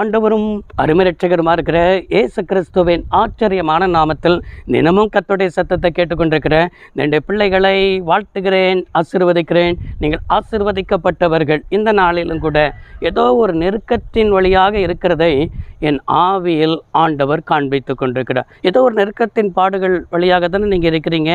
ஆண்டவரும் அருமைரட்சகருமா இருக்கிற இயேசு கிறிஸ்துவின் ஆச்சரியமான நாமத்தில் தினமும் கர்த்தருடைய சத்தத்தை கேட்டுக்கொண்டிருக்கிற என்னுடைய பிள்ளைகளை வாழ்த்துகிறேன், ஆசீர்வதிக்கிறேன். நீங்கள் ஆசீர்வதிக்கப்பட்டவர்கள். இந்த நாளிலும் கூட ஏதோ ஒரு நெருக்கத்தின் வழியாக இருக்கிறதை என் ஆவியில் ஆண்டவர் காண்பித்து கொண்டிருக்கிறார். ஏதோ ஒரு நெருக்கத்தின் பாடுகள் வழியாக தானே நீங்கள் இருக்கிறீங்க.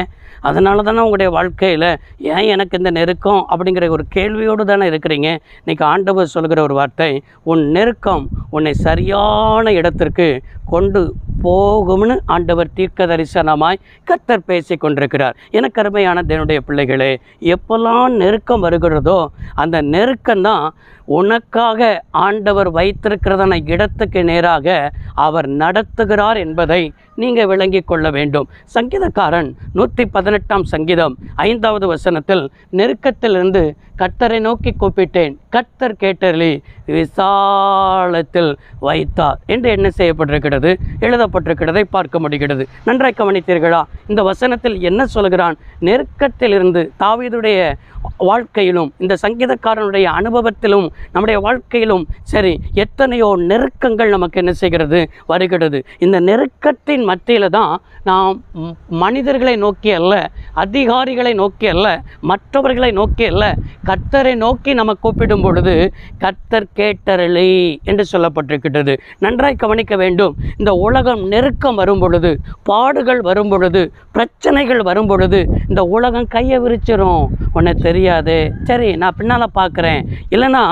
அதனால தானே உங்களுடைய வாழ்க்கையில் ஏன் எனக்கு இந்த நெருக்கம் அப்படிங்கிற ஒரு கேள்வியோடு தானே இருக்கிறீங்க. இன்றைக்கி ஆண்டவர் சொல்கிற ஒரு வார்த்தை, உன் நெருக்கம் உன்னை சரியான இடத்திற்கு கொண்டு போகும்னு ஆண்டவர் தீர்க்க தரிசனமாய் கர்த்தர் பேசி கொண்டிருக்கிறார். எனக்கு அருமையான தேவனுடைய பிள்ளைகளே, எப்பெல்லாம் நெருக்கம் வருகிறதோ அந்த நெருக்கம்தான் உனக்காக ஆண்டவர் வைத்திருக்கிறதான இடத்துக்கு நேராக அவர் நடத்துகிறார் என்பதை நீங்கள் விளங்கி கொள்ள வேண்டும். சங்கீதக்காரன் 118 சங்கீதம் 5வது வசனத்தில், நெருக்கத்திலிருந்து கர்த்தரை நோக்கி கூப்பிட்டேன், கர்த்தர் கேட்டருளி விசாலத்தில் வைத்தார் என்று என்ன செய்யப்பட்டிருக்கிறது, எழுதப்பட்டிருக்கிறதை பார்க்க முடிகிறது. நன்றாய் கவனித்தீர்களா? இந்த வசனத்தில் என்ன சொல்கிறான்? நெருக்கத்திலிருந்து தாவீதுடைய வாழ்க்கையிலும் இந்த சங்கீதக்காரனுடைய அனுபவத்திலும் நம்முடைய வாழ்க்கையிலும் சரி, எத்தனையோ நெருக்கங்கள் நமக்கு என்ன செய்கிறது, வருகிறது. இந்த நெருக்கத்தின் மத்தியில் தான் நாம் மனிதர்களை நோக்கி அல்ல, அதிகாரிகளை நோக்கி அல்ல, மற்றவர்களை நோக்கி அல்ல, கர்த்தரை நோக்கி நம்ம கூப்பிடும் பொழுது கர்த்தர் கேட்டருளி என்று சொல்லப்பட்டிருக்கிறது. நன்றாய் கவனிக்க வேண்டும். இந்த உலகம் நெருக்கம் வரும் பொழுது, பாடுகள் வரும் பொழுது, பிரச்சனைகள் வரும் பொழுது இந்த உலகம் கையை விரிச்சிரும். உன்னை தெரியாது, சரி நான் பின்னால் பார்க்குறேன், இல்லைன்னா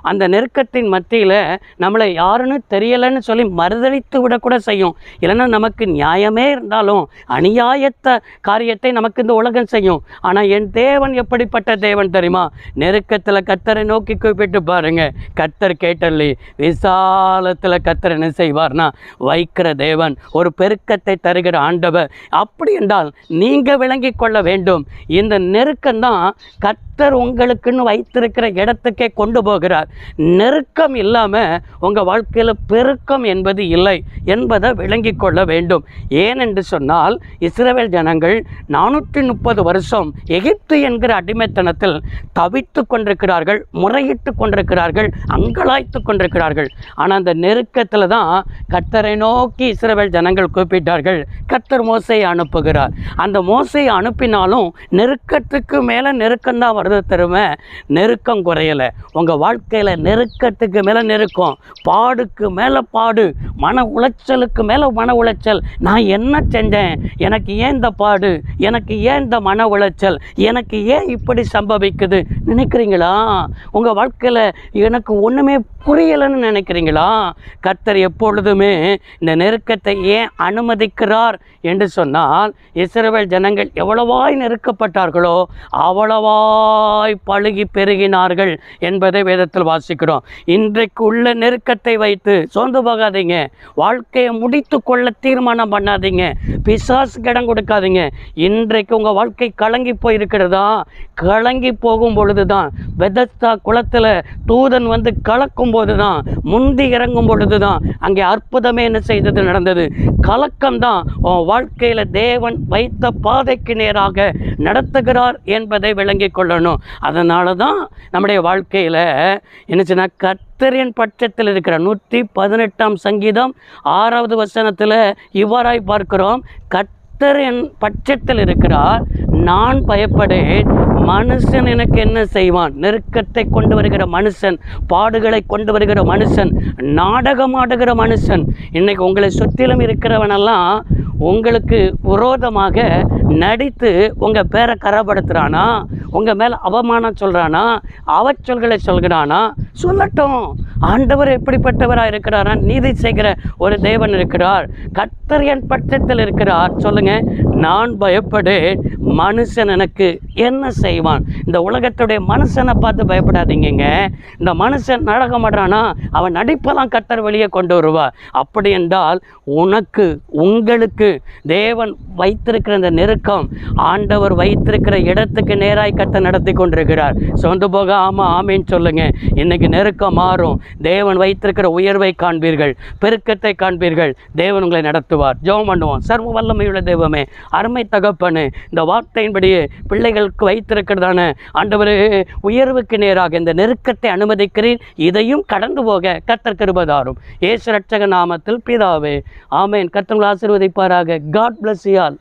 அந்த நெருக்கத்தின் மத்தியில் நம்மளை யாருன்னு தெரியலைன்னு சொல்லி மறுதளித்து விடக்கூட செய்யும். இல்லைன்னா நமக்கு நியாயமே இருந்தாலும் அநியாயத்த காரியத்தை நமக்கு இந்த உலகம் செய்யும். ஆனால் என் தேவன் எப்படிப்பட்ட தேவன் தெரியுமா? நெருக்கத்தில் கர்த்தரை நோக்கி கூப்பிட்டு பாருங்க, கர்த்தர் கேட்டல்லி விசாலத்தில் கர்த்தர் என்ன செய்வார்னா வைக்கிற தேவன், ஒரு பெருக்கத்தை தருகிற ஆண்டவர். அப்படி என்றால் நீங்கள் விளங்கி கொள்ள வேண்டும், இந்த நெருக்கம்தான் கர்த்தர் உங்களுக்குன்னு வைத்திருக்கிற இடத்துக்கே கொண்டு போகிறார். நெருக்கம் இல்லாமல் உங்கள் வாழ்க்கையில் பெருக்கம் என்பது இல்லை என்பதை விளங்கி கொள்ள வேண்டும். ஏனென்று சொன்னால், இஸ்ரவேல் ஜனங்கள் 430 வருஷம் எகிப்து என்கிற அடிமைத்தனத்தில் தவித்து கொண்டிருக்கிறார்கள், முறையிட்டு கொண்டிருக்கிறார்கள், அங்கலாய்த்து கொண்டிருக்கிறார்கள். ஆனால் அந்த நெருக்கத்தில் தான் கர்த்தரை நோக்கி இஸ்ரவேல் ஜனங்கள் கூப்பிட்டார்கள். கர்த்தர் மோசேயை அனுப்புகிறார். அந்த மோசேயை அனுப்பினாலும் நெருக்கத்துக்கு மேலே நெருக்கம்தான் வருது. தருமை நெருக்கம் குறையலை. உங்கள் வாழ்க்கையில் நெருக்கத்துக்கு மேலே நெருக்கம், பாடுக்கு மேலே பாடு, மன உளைச்சலுக்கு மேலே மன உளைச்சல். நான் என்ன செஞ்சேன், எனக்கு ஏன் இந்த பாடு, எனக்கு ஏன் இந்த மன உளைச்சல், எனக்கு ஏன் இப்படி சம்பவிக்குது நினைக்கிறீங்களா? உங்கள் வாழ்க்கையில் எனக்கு ஒன்றுமே புரியலைன்னு நினைக்கிறீங்களா? கர்த்தர் எப்பொழுதுமே இந்த நெருக்கத்தை ஏன் அனுமதிக்கிறார் என்று சொன்னால், இஸ்ரவேல் ஜனங்கள் எவ்வளவாய் நெருக்கப்பட்டார்களோ அவ்வளவாய் பழுகி பெருகினார்கள் என்பதை வேதத்தில் வாசிக்கிறோம். இன்றைக்கு உள்ள நெருக்கத்தை வைத்து சோர்ந்து போகாதீங்க. வாழ்க்கையை முடித்து கொள்ள தீர்மானம் பண்ணாதீங்க. பிசாசுக்கு இடம் கொடுக்காதீங்க. இன்றைக்கு உங்கள் வாழ்க்கை கலங்கி போயிருக்கிறதா? கலங்கி போகும் பொழுது தான், பெதஸ்தா குளத்தில் தூதன் வந்து கலக்கும் போது தான், முந்தி இறங்கும் பொழுது தான் அங்கே அற்புதமே என்ன செய்தது, நடந்தது. கலக்கம்தான் உன் வாழ்க்கையில் தேவன் வைத்த பாதைக்கு நேராக நடத்துகிறார் என்பதை விளங்கி கொள்ளணும். அதனால தான் நம்முடைய வாழ்க்கையில் என்னச்சுன்னா, கர்த்தரின் பட்சத்தில் இருக்கிற 118 சங்கீதம் 6வது வசனத்தில் இவ்வாறாய் பார்க்கிறோம், கர்த்தரின் பட்சத்தில் இருக்கிறார், நான் பயப்படேன், மனுஷன் எனக்கு என்ன செய்வான்? நெருக்கத்தை கொண்டு வருகிற மனுஷன், பாடுகளை கொண்டு வருகிற மனுஷன், நாடகமாடுகிற மனுஷன். இன்றைக்கி உங்களை சுற்றிலும் இருக்கிறவனெல்லாம் உங்களுக்கு விரோதமாக நடித்து உங்கள் பேரை கரப்படுத்துகிறானா, உங்கள் மேலே அவமானம் சொல்கிறானா, அவச்சொல்களை சொல்கிறானா, சொல்லட்டும். ஆண்டவர் எப்படிப்பட்டவராக இருக்கிறாரா? நீதி செய்கிற ஒரு தேவன் இருக்கிறார். கர்த்தர் என் பட்சத்தில் இருக்கிறார். சொல்லுங்கள், நான் பயப்படேன், மனுஷன் எனக்கு என்ன செய்வான்? இந்த உலகத்துடைய மனுஷனை பார்த்து பயப்படாதீங்க. இந்த மனுஷன் நாடகம் ஆடுறானா, அவன் நடிப்பெல்லாம் கர்த்தர் வெளியே கொண்டு வருவார். அப்படி என்றால் உனக்கு, உங்களுக்கு தேவன் வைத்திருக்கிற இந்த நெருக்கம், ஆண்டவர் வைத்திருக்கிற இடத்துக்கு நேராய் கர்த்தர் நடத்தி கொண்டிருக்கிறார். சொந்து போக ஆமாம் ஆமேன்னு சொல்லுங்க. இன்னைக்கு நெருக்கம் மாறும். தேவன் வைத்திருக்கிற உயர்வை காண்பீர்கள், பெருக்கத்தை காண்பீர்கள். தேவன் உங்களை நடத்துவார். ஜெபம் பண்ணுவோம். சர்வ வல்லமையுள்ள தெய்வமே, அருமை தகப்பனே, இந்த வார்த்தையின்படியே பிள்ளைகளை பிள்ளைகளுக்கு வைத்திருக்கிறதான ஆண்டவரே உயர்வுக்கு நேராக இந்த நெருக்கத்தை அனுமதிக்கிறேன். இதையும் கடந்து போக கர்த்தர் கிருபை தாரும். இயேசு ரட்சக நாமத்தில் பிதாவே, ஆமென். கர்த்தர் உங்களை ஆசீர்வதிப்பாராக. God bless you all.